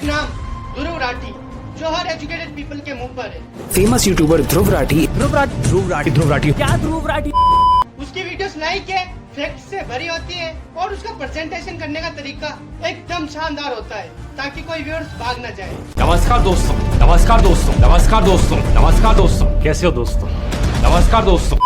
नाम ध्रुव राठी जो हर educated people के मुंह पर है। फेमस यूट्यूबर ध्रुव राठी क्या ध्रुव राठी उसकी वीडियोस लाइक है, फैक्ट से भरी होती है और उसका प्रेजेंटेशन करने का तरीका एकदम शानदार होता है ताकि कोई व्यूअर्स भाग न जाए। नमस्कार दोस्तों, नमस्कार दोस्तों, नमस्कार दोस्तों, नमस्कार दोस्तों, कैसे हो दोस्तों? नमस्कार दोस्तों।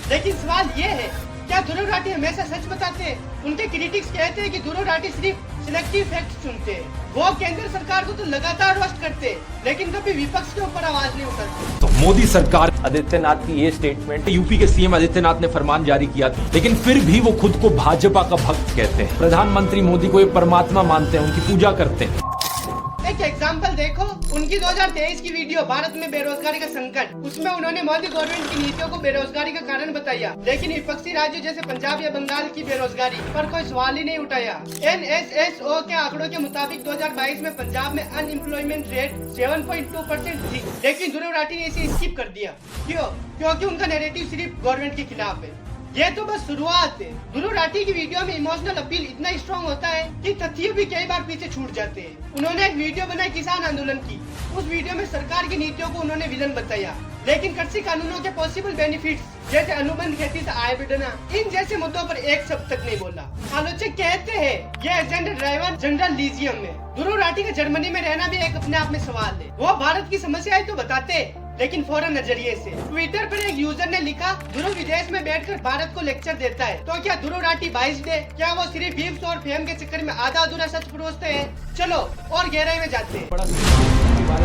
लेकिन सवाल ये है, क्या ध्रुव राठी हमेशा सच बताते हैं? उनके क्रिटिक्स कहते हैं कि ध्रुव राठी सिर्फ सिलेक्टिव फैक्ट्स चुनते हैं। वो केंद्र सरकार को तो लगातार रोस्ट करते हैं, लेकिन कभी विपक्ष के ऊपर आवाज नहीं उठाते। तो मोदी सरकार, आदित्यनाथ की ये स्टेटमेंट, यूपी के सीएम आदित्यनाथ ने फरमान जारी किया था, लेकिन फिर भी वो खुद को भाजपा का भक्त कहते हैं। प्रधानमंत्री मोदी को एक परमात्मा मानते हैं, उनकी पूजा करते हैं। एक एग्जाम्पल देखो, उनकी 2023 की वीडियो भारत में बेरोजगारी का संकट, उसमें उन्होंने मोदी गवर्नमेंट की नीतियों को बेरोजगारी का कारण बताया, लेकिन विपक्षी राज्यों जैसे पंजाब या बंगाल की बेरोजगारी पर कोई सवाल ही नहीं उठाया। NSSO के आंकड़ों के मुताबिक 2022 में पंजाब में अनएम्प्लॉयमेंट रेट 7.2% थी, लेकिन ध्रुव राठी ने इसे स्किप कर दिया। क्यों? क्योंकि उनका नैरेटिव सिर्फ गवर्नमेंट के खिलाफ है। ये तो बस शुरुआत है। ध्रुव राठी की वीडियो में इमोशनल अपील इतना स्ट्रॉन्ग होता है कि तथ्य भी कई बार पीछे छूट जाते हैं। उन्होंने एक वीडियो बनाई किसान आंदोलन की, उस वीडियो में सरकार की नीतियों को उन्होंने विलन बताया, लेकिन कृषि कानूनों के पॉसिबल बेनिफिट्स जैसे अनुबंध खेती से आय बढ़ना, इन जैसे मुद्दों पर एक शब्द तक नहीं बोला। आलोचक कहते हैं ये एजेंडा ड्राइवर जनरल लीजियम है। ध्रुव राठी का जर्मनी में रहना भी एक अपने आप में सवाल है। वो भारत की समस्याएं तो बताते, लेकिन फॉरेन नजरिए से। ट्विटर पर एक यूजर ने लिखा, ध्रुव विदेश में बैठकर भारत को लेक्चर देता है, तो क्या ध्रुव राठी बाइस्ड है? क्या वो सिर्फ व्यूज और फेम के चक्कर में आधा अधूरा सच परोसते हैं? चलो और गहराई में जाते हैं।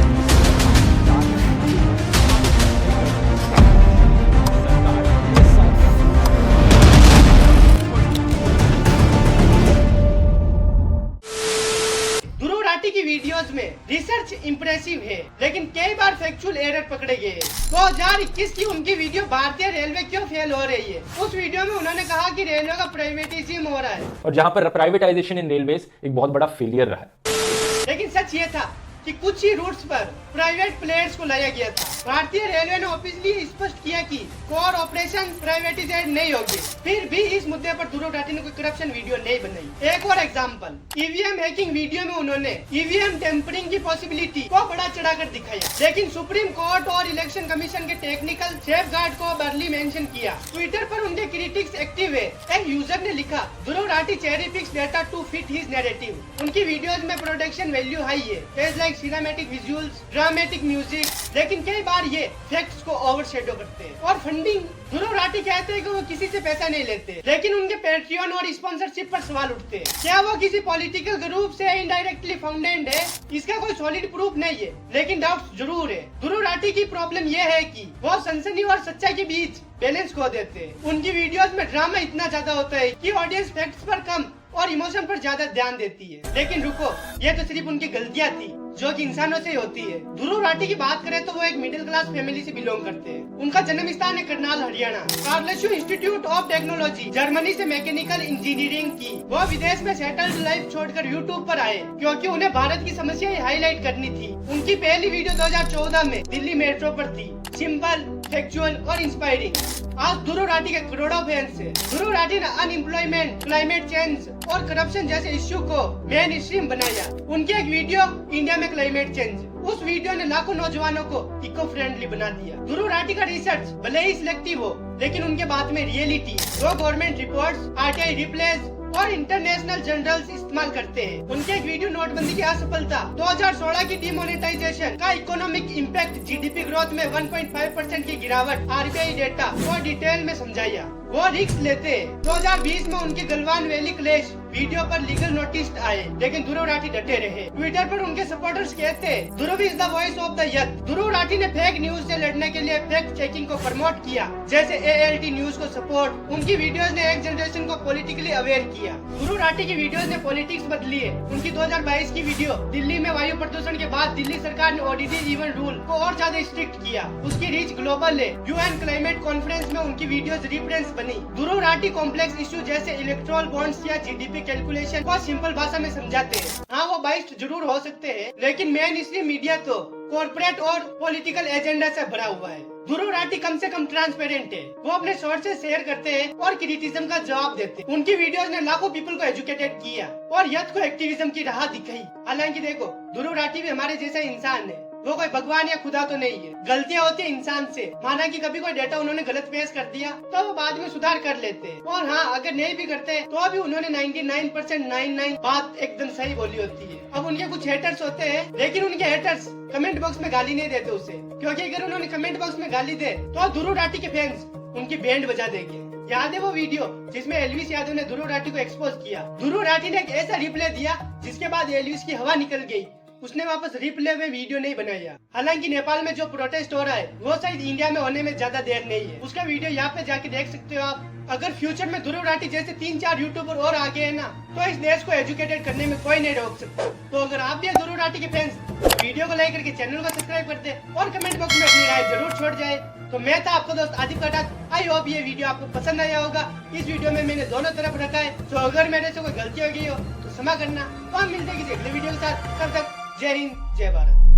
की वीडियोस में रिसर्च इंप्रेसिव है, लेकिन कई बार फैक्चुअल एरर पकड़े गए। 2021 की उनकी वीडियो भारतीय रेलवे क्यों फेल हो रही है, उस वीडियो में उन्होंने कहा कि रेलवे का प्राइवेटाइजेशन हो रहा है, और जहां पर प्राइवेटाइजेशन इन रेलवेज एक बहुत बड़ा फेलियर रहा है। लेकिन सच ये था कि कुछ ही रूट्स पर प्राइवेट प्लेयर्स को लाया गया था। भारतीय रेलवे ने ऑफिशियली स्पष्ट किया कि कोर ऑपरेशन प्राइवेटाइजेड नहीं होगी, फिर भी इस मुद्दे पर ध्रुव राठी ने कोई करप्शन वीडियो नहीं बनाई। एक और एग्जांपल, ईवीएम हैकिंग वीडियो में उन्होंने ईवीएम टेम्परिंग की पॉसिबिलिटी को बड़ा चढ़ाकर दिखाया, लेकिन सुप्रीम कोर्ट और इलेक्शन कमीशन के टेक्निकल सेफगार्ड को बर्ली मेंशन किया। ट्विटर पर उनके क्रिटिक्स एक्टिव है। एक यूजर ने लिखा, Dhruv Rathee cherry picks data to fit his narrative. उनकी वीडियोज में प्रोडक्शन वैल्यू हाई है, सिनेमैटिक विजुअल्स, ड्रामेटिक म्यूजिक, लेकिन कई बार ये फैक्ट्स को ओवरशैडो करते हैं। और फंडिंग, ध्रुव राठी कहते हैं कि वो किसी से पैसा नहीं लेते, लेकिन उनके पैट्रियन और स्पॉन्सरशिप पर सवाल उठते हैं। क्या वो किसी पॉलिटिकल ग्रुप से इनडायरेक्टली फाउंडेड है? इसका कोई सॉलिड प्रूफ नहीं है, लेकिन डाउट्स जरूर है। ध्रुव राठी की प्रॉब्लम ये है कि वो सनसनी और सच्चाई के बीच बैलेंस खो देते हैं। उनकी वीडियोस में ड्रामा इतना ज्यादा होता है कि ऑडियंस फैक्ट्स पर कम और इमोशन पर ज्यादा ध्यान देती है। लेकिन रुको, ये तो सिर्फ उनकी गलतियां थी जो कि इंसानों से ही होती है। ध्रुव राठी की बात करें तो वो एक मिडिल क्लास फैमिली से बिलोंग करते हैं। उनका जन्म स्थान है Karnal, Haryana. Karlsruhe institute of technology, Germany से मैकेनिकल इंजीनियरिंग की। वो विदेश में सेटल्ड लाइफ छोड़कर यूट्यूब पर आए क्योंकि उन्हें भारत की समस्याएं हाईलाइट करनी थी। उनकी पहली वीडियो 2014 में दिल्ली मेट्रो पर थी, सिंपल, फैक्चुअल और इंस्पायरिंग। आज ध्रुव राठी के करोड़ों फैंस हैं। ध्रुव राठी ने अनएम्प्लॉयमेंट, क्लाइमेट चेंज और करप्शन जैसे इश्यू को मेन स्ट्रीम बनाया। उनकी एक वीडियो इंडिया में क्लाइमेट चेंज, उस वीडियो ने लाखों नौजवानों को इको फ्रेंडली बना दिया। ध्रुव राठी का रिसर्च भले ही सिलेक्टिव हो, लेकिन उनके बात में रियलिटी, जो गवर्नमेंट रिपोर्ट्स, RTI रिप्लेस और इंटरनेशनल जर्नल्स इस्तेमाल करते हैं। उनके एक वीडियो नोटबंदी की असफलता, 2016 की डिमोनेटाइजेशन का इकोनॉमिक इम्पैक्ट, GDP ग्रोथ में 1.5% की गिरावट, RBI डेटा को डिटेल में समझाया। वो रिस्क लेते हैं। 2020 में उनके गलवान वैली क्लैश वीडियो पर लीगल नोटिस आए, लेकिन ध्रुव राठी डटे रहे। ट्विटर पर उनके सपोर्टर्स कहते हैं, Dhruv is the voice of the youth. Dhruv Rathi ने फेक न्यूज से लड़ने के लिए फैक्ट चेकिंग को प्रमोट किया, जैसे ALT न्यूज को सपोर्ट। उनकी वीडियोस ने एक जनरेशन को पॉलिटिकली अवेयर किया। ध्रुव राठी की वीडियोस ने पॉलिटिक्स बदली है। उनकी 2022 की वीडियो, दिल्ली में वायु प्रदूषण के बाद दिल्ली सरकार ने ODD इवन रूल को और ज्यादा स्ट्रिक्ट किया। उसकी रीच ग्लोबल है। UN क्लाइमेट कॉन्फ्रेंस में उनकी वीडियोस रेफरेंस बनी। ध्रुव राठी कॉम्प्लेक्स इश्यू जैसे इलेक्ट्रोल बॉन्ड्स या GDP कैलकुलेशन को सिंपल भाषा में समझाते हैं। हाँ, वो बाइस्ड जरूर हो सकते हैं, लेकिन मेन स्ट्रीम मीडिया तो कॉर्पोरेट और पॉलिटिकल एजेंडा से भरा हुआ है। ध्रुव राठी कम से कम ट्रांसपेरेंट है। वो अपने सोर्सेस शेयर करते हैं और क्रिटिसिज्म का जवाब देते हैं। उनकी वीडियोस ने लाखों पीपल को एजुकेटेड किया और यथ को एक्टिविज्म की राह दिखाई। हालांकि देखो, ध्रुव राठी भी हमारे जैसा इंसान है, वो कोई भगवान या खुदा तो नहीं है। गलतियां होती है इंसान से। माना कि कभी कोई डेटा उन्होंने गलत पेश कर दिया तो वो बाद में सुधार कर लेते हैं, और हाँ, अगर नहीं भी करते तो भी उन्होंने 99% बात एकदम सही बोली होती है। अब उनके कुछ हेटर्स होते हैं, लेकिन उनके हेटर्स कमेंट बॉक्स में गाली नहीं देते उसे, क्योंकि अगर उन्होंने कमेंट बॉक्स में गाली दे तो ध्रुव राठी के फैंस उनकी बैंड बजा देंगे। याद है वो वीडियो जिसमें एल्विस यादव ने ध्रुव राठी को एक्सपोज किया? ध्रुव राठी ने एक ऐसा रिप्लाई दिया जिसके बाद एल्विस की हवा निकल गई। उसने वापस रिप्ले में वीडियो नहीं बनाया। हालांकि नेपाल में जो प्रोटेस्ट हो रहा है वो शायद इंडिया में होने में ज्यादा देर नहीं है। उसका वीडियो यहाँ पे जाके देख सकते हो आप। अगर फ्यूचर में ध्रुव राठी जैसे 3-4 यूट्यूबर और आगे है ना, तो इस देश को एजुकेटेड करने में कोई नहीं रोक सकता। तो अगर आप भी ध्रुव राठी के फैंस, वीडियो को लाइक करके चैनल को सब्सक्राइब कर दे और कमेंट बॉक्स में अपनी राय जरूर छोड़ जाए। तो मैं था आपका दोस्त आदित्य कटाक। आई होप ये वीडियो आपको पसंद आया होगा। इस वीडियो में मैंने दोनों तरफ रखा है, तो अगर मेरे से कोई गलती हो गई हो तो क्षमा करना। तो हम मिलते हैं किसी अगले वीडियो के साथ। तब तक जय हिंद, जय भारत।